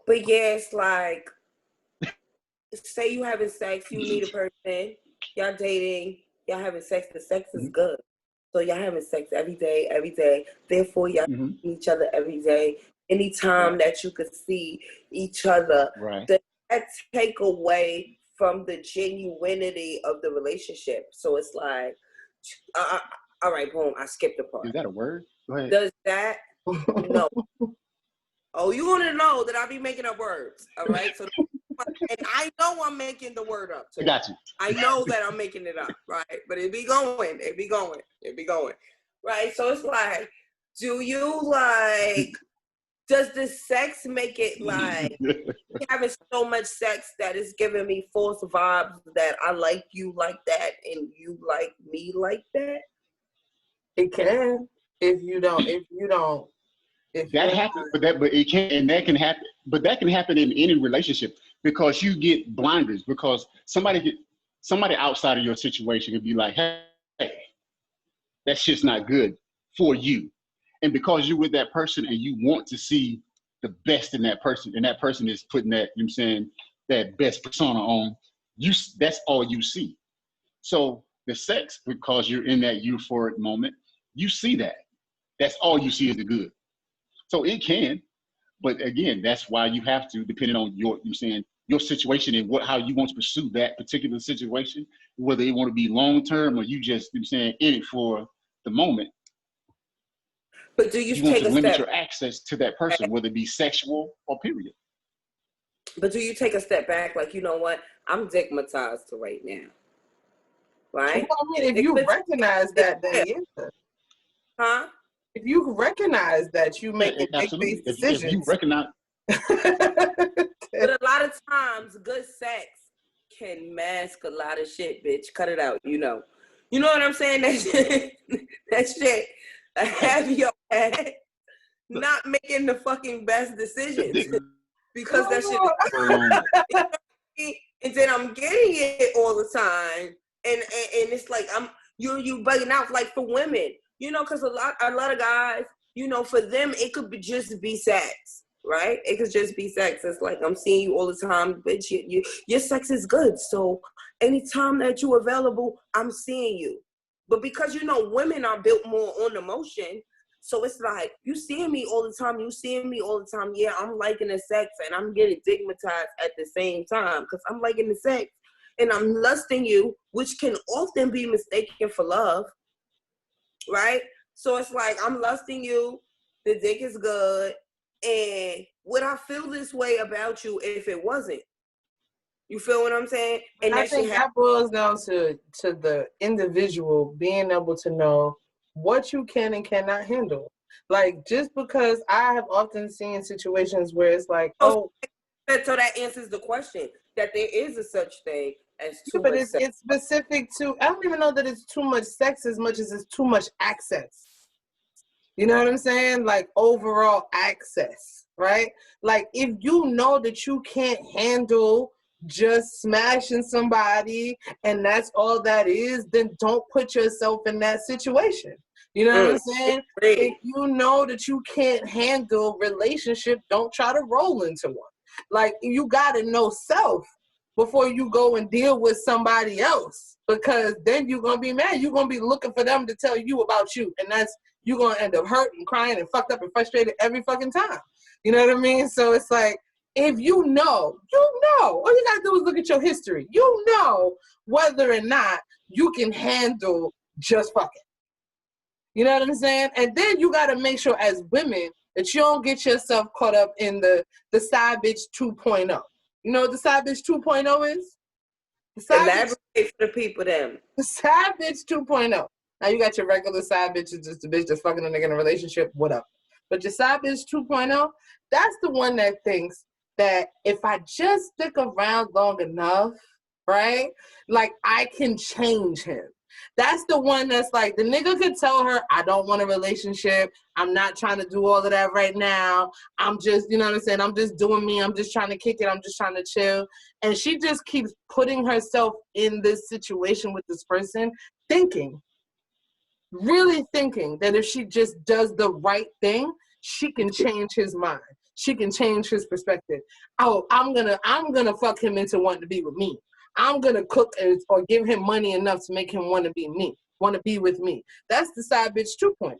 But yeah, it's like, say you having sex, you meet a person, y'all dating, y'all having sex, the sex is good. So y'all having sex every day. Therefore, y'all see each other every day. Anytime that you could see each other, that take away from the genuinity of the relationship. So it's like, all right, boom, I skipped a part. Is that a word? Go ahead. Does that? No. Oh, you want to know that I be making up words, all right? So, and I know I'm making the word up. Too. I got you. I know that I'm making it up, right? But it be going. Right? So it's like, do you like, does the sex make it like having so much sex that is giving me false vibes that I like you like that and you like me like that? It can. If that happens, but it can, and that can happen. But that can happen in any relationship because you get blinders. Because somebody outside of your situation could be like, "Hey, that shit's not good for you," and because you're with that person and you want to see the best in that person, and that person is putting that, you know what I'm saying, that best persona on you. That's all you see. So the sex, because you're in that euphoric moment, you see that. That's all you see is the good. So it can, but again, that's why you have to, depending on your, you're saying, your situation and how you want to pursue that particular situation, whether you want to be long term or you just, you're saying, in it for the moment. But do you want take to a limit step your access to that person, whether it be sexual or period. But do you take a step back, like, you know what? I'm stigmatized right now, right? Well, I mean, if you recognize that, then yeah. Huh? If you recognize that you make big-based decisions. If you recognize. But a lot of times, good sex can mask a lot of shit, bitch. Cut it out, you know. You know what I'm saying? That shit, have your head not making the fucking best decisions. Because that shit, and then I'm getting it all the time. And it's like, you bugging out, like for women. You know, because a lot of guys, you know, for them, it could just be sex, right? It could just be sex. It's like, I'm seeing you all the time, bitch. Your sex is good. So anytime that you're available, I'm seeing you. But because, you know, women are built more on emotion. So it's like, you seeing me all the time. Yeah, I'm liking the sex and I'm getting stigmatized at the same time because I'm liking the sex and I'm lusting you, which can often be mistaken for love. Right? So it's like, I'm lusting you, the dick is good, and would I feel this way about you if it wasn't? You feel what I'm saying? And I think that boils down to the individual being able to know what you can and cannot handle. Like, just because I have often seen situations where it's like, so that answers the question, that there is a such thing as too much sex. It's specific to, I don't even know that it's too much sex as much as it's too much access. You know what I'm saying? Like overall access, right? Like if you know that you can't handle just smashing somebody and that's all that is, then don't put yourself in that situation. You know what I'm saying? If you know that you can't handle relationship, don't try to roll into one. Like you gotta know self before you go and deal with somebody else, because then you're gonna be mad. You're gonna be looking for them to tell you about you, and you're gonna end up hurt and crying and fucked up and frustrated every fucking time. You know what I mean? So it's like, if you know, all you gotta do is look at your history. You know whether or not you can handle just fucking. You know what I'm saying? And then you gotta make sure as women that you don't get yourself caught up in the side bitch 2.0. You know what the side bitch 2.0 is? Elaborate for the people then. The side bitch 2.0. Now you got your regular side bitch, is just a bitch that's fucking a nigga in a relationship, whatever. But your side bitch 2.0, that's the one that thinks that if I just stick around long enough, right, like I can change him. That's the one that's like, the nigga could tell her, I don't want a relationship. I'm not trying to do all of that right now. I'm just, you know what I'm saying? I'm just doing me. I'm just trying to kick it. I'm just trying to chill. And she just keeps putting herself in this situation with this person, really thinking that if she just does the right thing, she can change his mind. She can change his perspective. Oh, I'm gonna fuck him into wanting to be with me. I'm gonna cook or give him money enough to make him want to be with me. That's the side bitch 2.0.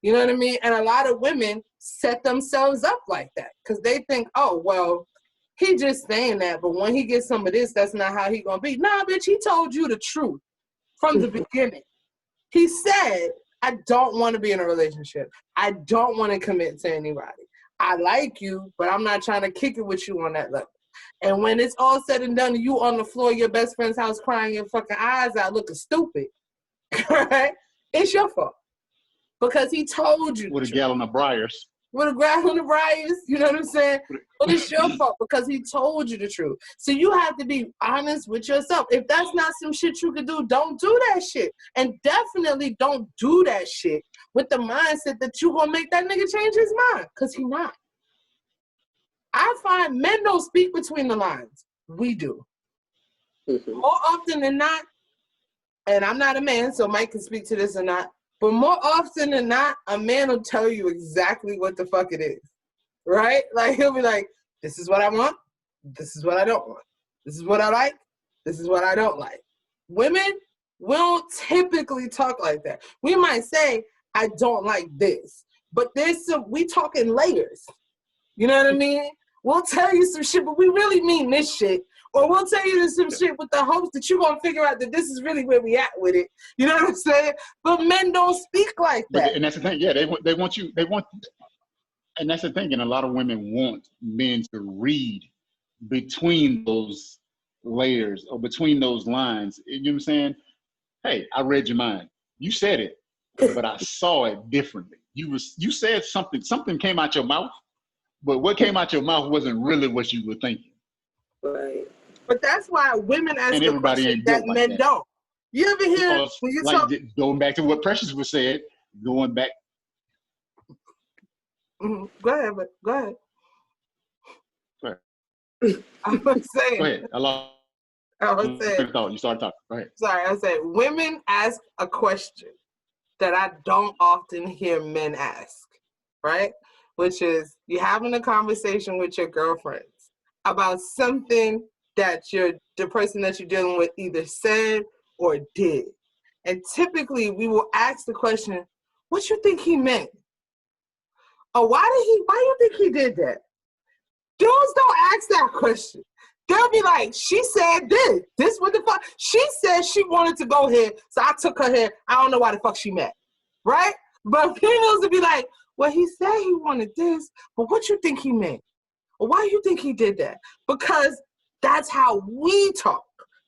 You know what I mean? And a lot of women set themselves up like that because they think, oh, well, he just saying that, but when he gets some of this, that's not how he gonna be. Nah, bitch, he told you the truth from the beginning. He said, I don't want to be in a relationship. I don't want to commit to anybody. I like you, but I'm not trying to kick it with you on that level. And when it's all said and done, you on the floor of your best friend's house crying your fucking eyes out looking stupid, right? It's your fault. Because he told you. With a gallon of Briars. With a gallon of Briars, you know what I'm saying? But it's your fault because he told you the truth. So you have to be honest with yourself. If that's not some shit you could do, don't do that shit. And definitely don't do that shit with the mindset that you're going to make that nigga change his mind. Because he not. I find men don't speak between the lines. We do. More often than not, and I'm not a man, so Mike can speak to this or not, but more often than not, a man will tell you exactly what the fuck it is, right? Like, he'll be like, this is what I want, this is what I don't want, this is what I like, this is what I don't like. Women, we don't typically talk like that. We might say, I don't like this, but we talk in layers. You know what I mean? We'll tell you some shit, but we really mean this shit. Or we'll tell you some shit with the hopes that you're going to figure out that this is really where we at with it. You know what I'm saying? But men don't speak like that. And that's the thing. Yeah, they want you. And that's the thing. And a lot of women want men to read between those layers or between those lines. You know what I'm saying? Hey, I read your mind. You said it, but I saw it differently. You said something came out your mouth, but what came out your mouth wasn't really what you were thinking. Right. But that's why women ask and the question that like men that. don't. You ever hear Because, when you like, talk? Going back to what Precious was said, going back. Mm-hmm. Go ahead. Go ahead. I was saying. Go ahead. I was saying. You started talking. Go ahead. Sorry, I was saying women ask a question that I don't often hear men ask, right? Which is, you're having a conversation with your girlfriends about something that the person that you're dealing with either said or did. And typically we will ask the question, what you think he meant? Or why you think he did that? Dudes don't ask that question. They'll be like, she said this what the fuck? She said she wanted to go here, so I took her here. I don't know why the fuck she meant, right? But females will be like, well, he said he wanted this, but what you think he meant? Or why you think he did that? Because that's how we talk.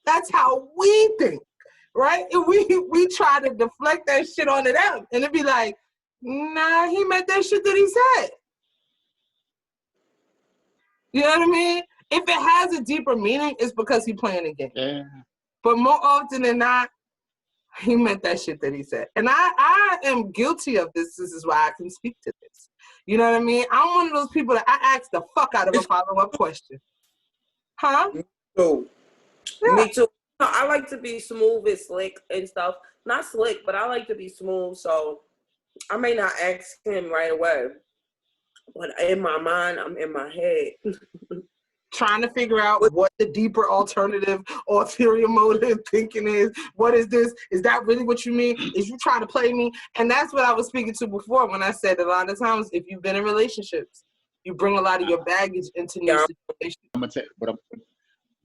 That's how we think, right? And we try to deflect that shit onto them. And it'd be like, nah, he meant that shit that he said. You know what I mean? If it has a deeper meaning, it's because he playing a game. Yeah. But more often than not, he meant that shit that he said. And I am guilty of this. This is why I can speak to this. You know what I mean? I'm one of those people that I ask the fuck out of a follow-up question. Huh? Me too. Yeah. Me too. No, I like to be smooth and slick and stuff. Not slick, but I like to be smooth. So I may not ask him right away. But in my mind, I'm in my head. Trying to figure out what the deeper alternative or ulterior motive thinking is. What is this? Is that really what you mean? Is you trying to play me? And that's what I was speaking to before when I said a lot of times, if you've been in relationships, you bring a lot of your baggage into new situations. I'm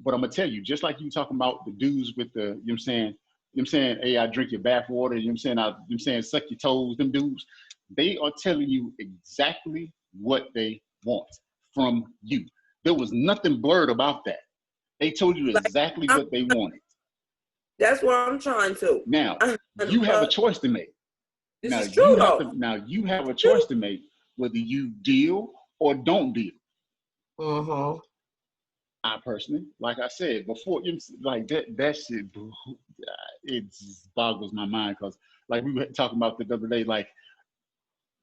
gonna tell you, just like you talking about the dudes with the, you know what I'm saying, hey, I drink your bath water, you know what I'm saying, suck your toes, them dudes, they are telling you exactly what they want from you. There was nothing blurred about that. They told you exactly what they wanted. That's what I'm trying to. Now, you have a choice to make. This is true, though. Now, you have a choice to make whether you deal or don't deal. Mm-hmm. I personally, like I said before, like that shit, it just boggles my mind because, like we were talking about the other day, like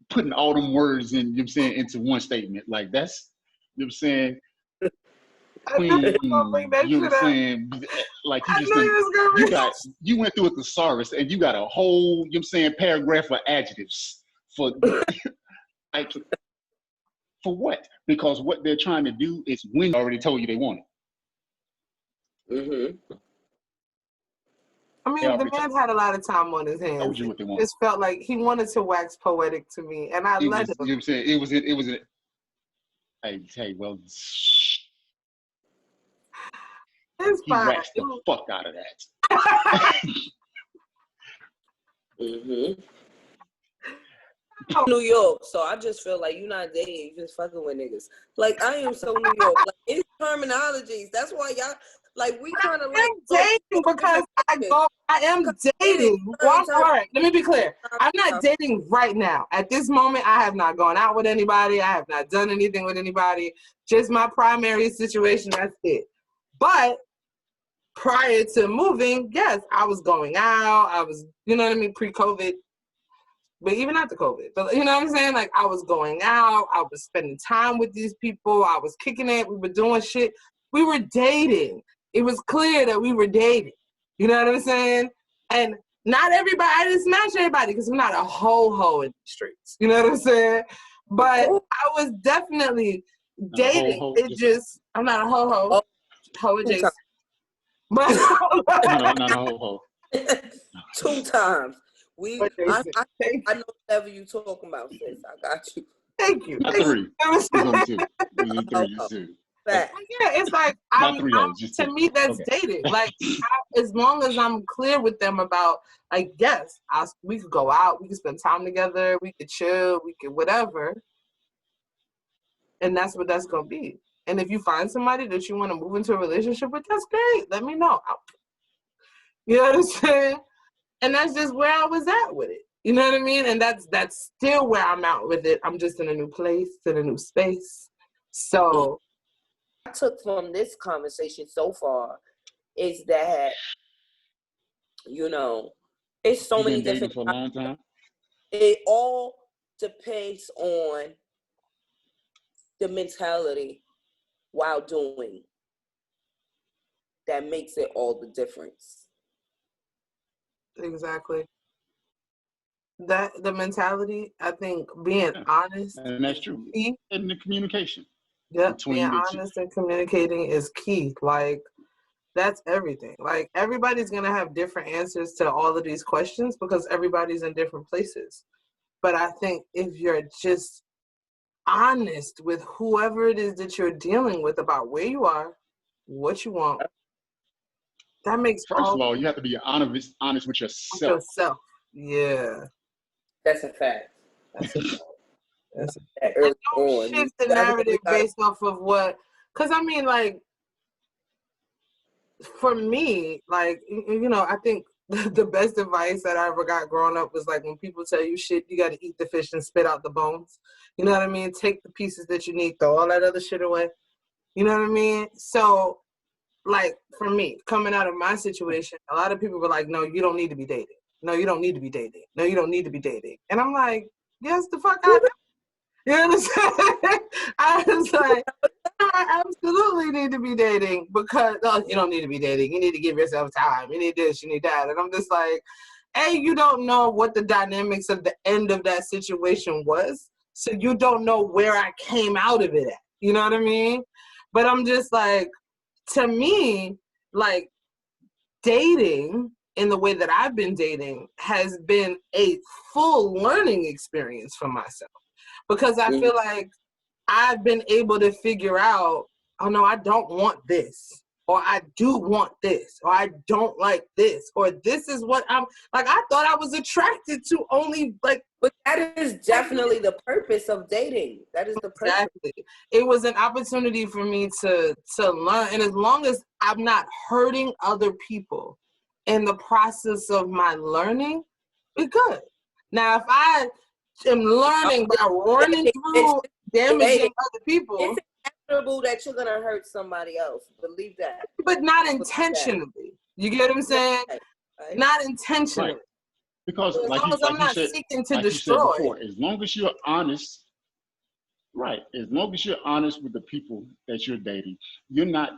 putting all them words in, into one statement, like that's, I'm saying, I knew you queen, were gonna bring that you know shit what I'm up. saying, like you I just knew you was gonna bring that. you went through a thesaurus and you got a whole, paragraph of adjectives for like for what? Because what they're trying to do is win. They already told you they want it. Mm-hmm. I mean, the man had a lot of time on his hands. Told you what they want. It just felt like he wanted to wax poetic to me, and I let him. You know what I'm saying? It was a. Hey, well, it's he fine. waxed the fuck out of that. Mm-hmm. New York, so I just feel like you're not dating, you just fucking with niggas. Like I am so New York. Like it's terminologies. That's why y'all like we kind of like dating because I am dating. Well, all right, let me be clear. I'm not dating right now. At this moment, I have not gone out with anybody. I have not done anything with anybody. Just my primary situation. That's it. But prior to moving, yes, I was going out. I was, you know what I mean, pre-COVID. But even after COVID, but you know what I'm saying? Like I was going out, I was spending time with these people, I was kicking it, we were doing shit. We were dating. It was clear that we were dating. You know what I'm saying? And not everybody, I didn't smash everybody because I'm not a ho-ho in the streets. You know what I'm saying? But I was definitely dating. I'm not a ho-ho. Ho adjacent. But not a ho-ho. 2 times. I know whatever you talking about, sis. I got you. Thank you. Not 3. It's only 2. It's 3. Yeah, it's like to me that's dating. Like as long as I'm clear with them about like yes, we could go out, we could spend time together, we could chill, we could whatever, and that's what that's gonna be. And if you find somebody that you want to move into a relationship with, that's great. Let me know. You know what I'm saying? And that's just where I was at with it. You know what I mean? And that's still where I'm at with it. I'm just in a new place, in a new space. So I took from this conversation so far is that, it's so many different for a long time. It all depends on the mentality while doing that makes it all the difference. Exactly. That the mentality, I think being honest. And that's true. Key. And the communication. Yep, being honest and communicating is key. Like, that's everything. Like, everybody's going to have different answers to all of these questions because everybody's in different places. But I think if you're just honest with whoever it is that you're dealing with about where you are, what you want, that makes First of all, you have to be honest with yourself. Yeah. That's a fact. That's a fact. That's a fact. And don't shift the narrative based off of what, because I mean, like, for me, like, I think the best advice that I ever got growing up was like when people tell you shit, you got to eat the fish and spit out the bones. You know what I mean? Take the pieces that you need, throw all that other shit away. You know what I mean? So, like, for me, coming out of my situation, a lot of people were like, no, you don't need to be dating. No, you don't need to be dating. No, you don't need to be dating. And I'm like, yes, the fuck I do. You understand? I was like, I absolutely need to be dating because you don't need to be dating. You need to give yourself time. You need this, you need that. And I'm just like, hey, you don't know what the dynamics of the end of that situation was. So you don't know where I came out of it at. You know what I mean? But I'm just like, to me, like, dating in the way that I've been dating has been a full learning experience for myself. Because I feel like I've been able to figure out, oh no, I don't want this, or I do want this, or I don't like this, or this is what I'm, like, I thought I was attracted to only, like. But that is definitely the purpose of dating. That is the purpose. Exactly. It was an opportunity for me to learn, and as long as I'm not hurting other people in the process of my learning, we're good. Now, if I am learning by running through damaging other people. It's inevitable that you're gonna hurt somebody else. Believe that. But not intentionally. You get what I'm saying? Right. Not intentionally. Right. Because as long as I'm not seeking to destroy. You said before, as long as you're honest, right? As long as you're honest with the people that you're dating, you're not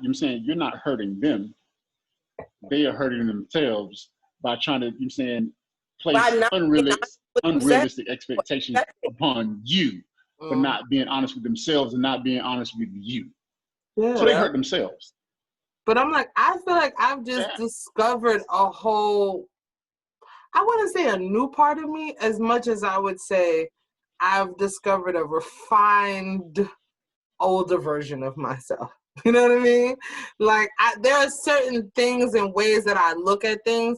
hurting them. They are hurting themselves by trying to, place unrealistic expectations upon you for not being honest with themselves and not being honest with you. Yeah. So they hurt themselves. But I'm like, I feel like I've just discovered a whole, I wouldn't say a new part of me as much as I would say I've discovered a refined older version of myself. You know what I mean? Like there are certain things and ways that I look at things,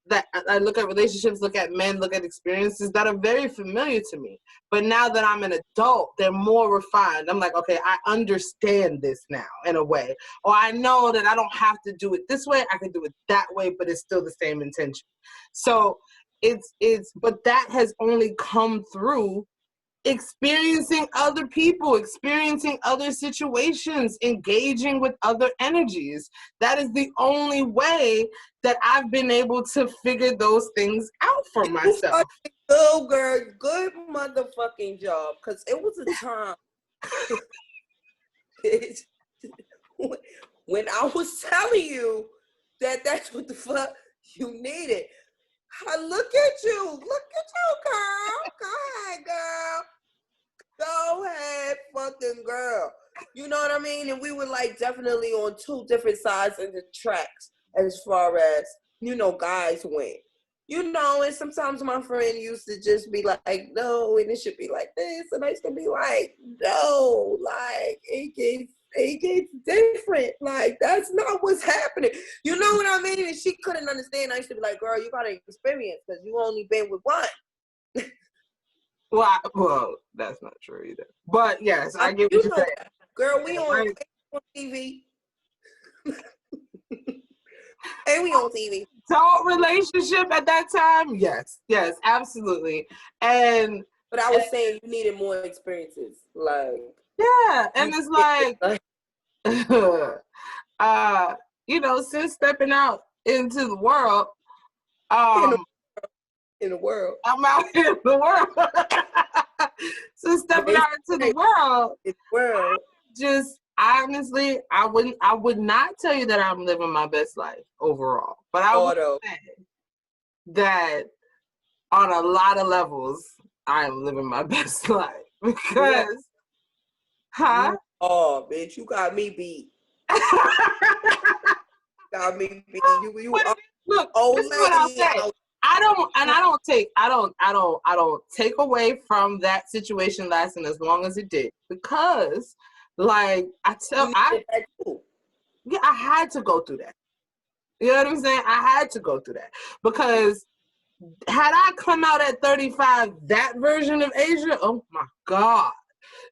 that I look at relationships, look at men, look at experiences that are very familiar to me. But now that I'm an adult, they're more refined. I'm like, okay, I understand this now in a way. Or I know that I don't have to do it this way. I can do it that way, but it's still the same intention. So but that has only come through experiencing other people, experiencing other situations, engaging with other energies. That is the only way that I've been able to figure those things out for myself. Good girl, good motherfucking job. Because it was a time when I was telling you that that's what the fuck you needed. Look at you, girl. Go ahead, girl. Go ahead, fucking girl. You know what I mean? And we were like definitely on two different sides of the tracks as far as, guys went. And sometimes my friend used to just be like, no, and it should be like this. And I used to be like, no, like it gets different. Like, that's not what's happening. You know what I mean? And she couldn't understand. I used to be like, girl, you got to experience because you only been with one. Well, that's not true either. But yes, I get what you're saying. Girl, we on TV. And we on TV. So relationship at that time, yes, absolutely. But I was saying you needed more experiences. Like, yeah, and it's like since stepping out into the world, in the world. I'm out in the world. So stepping out into the world, just honestly, I would not tell you that I'm living my best life overall, but I would say that on a lot of levels, I am living my best life because, Oh, bitch, you got me beat. Got me beat. You look, this is what I'll say. I don't take away from that situation lasting as long as it did, because like I had to go through that. You know what I'm saying? I had to go through that because had I come out at 35, that version of Asia, oh my God.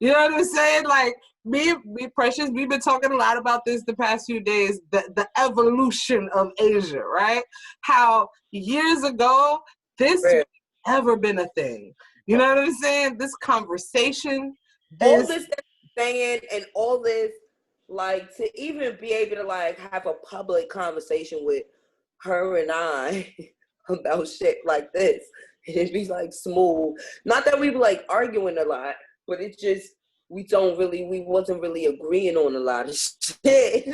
You know what I'm saying? Like me, Precious, we've been talking a lot about this the past few days, the evolution of Asia, right? How years ago, this would never been a thing. You know what I'm saying? This conversation. All this saying and all this, like, to even be able to, like, have a public conversation with her and I about shit like this. It'd be, like, smooth. Not that we were, like, arguing a lot, but it's just, we wasn't really agreeing on a lot of shit.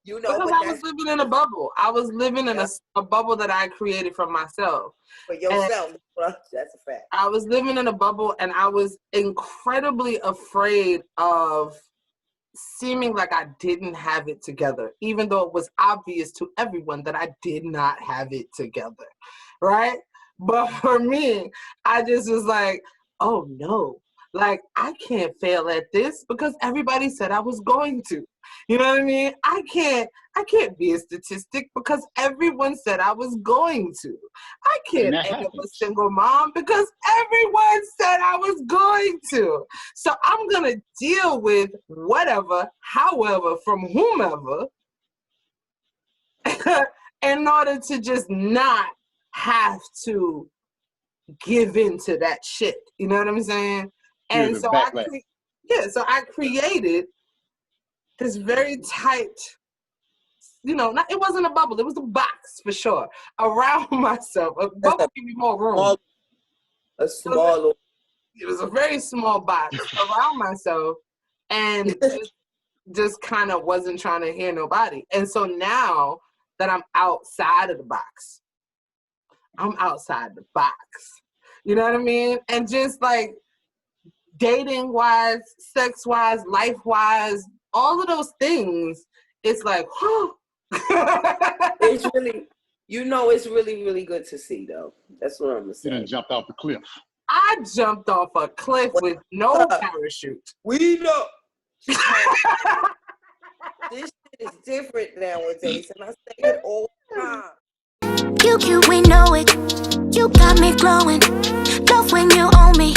Because I was living in a bubble. I was living in a bubble that I created for myself. For yourself. That's a fact. I was living in a bubble and I was incredibly afraid of seeming like I didn't have it together, even though it was obvious to everyone that I did not have it together, right? But for me, I just was like, oh no, like I can't fail at this because everybody said I was going to. You know what I mean? I can't be a statistic because everyone said I was going to. I can't end up a single mom because everyone said I was going to. So I'm going to deal with whatever, however, from whomever in order to just not have to give into that shit. You know what I'm saying? And so Yeah, so I created this very tight, it wasn't a bubble, it was a box for sure, around myself. A bubble gave me more room. It was a very small box around myself, and just kind of wasn't trying to hear nobody. And so now that I'm outside of the box, I'm outside the box. You know what I mean? And just like dating wise, sex wise, life wise, all of those things, it's like, it's really, it's really, really good to see though. That's what I'm gonna say. You done jumped off the cliff. I jumped off a cliff with no parachute. We know. This shit is different nowadays, and I say it all the time. You cute, we know it. You got me glowing. Love when you own me.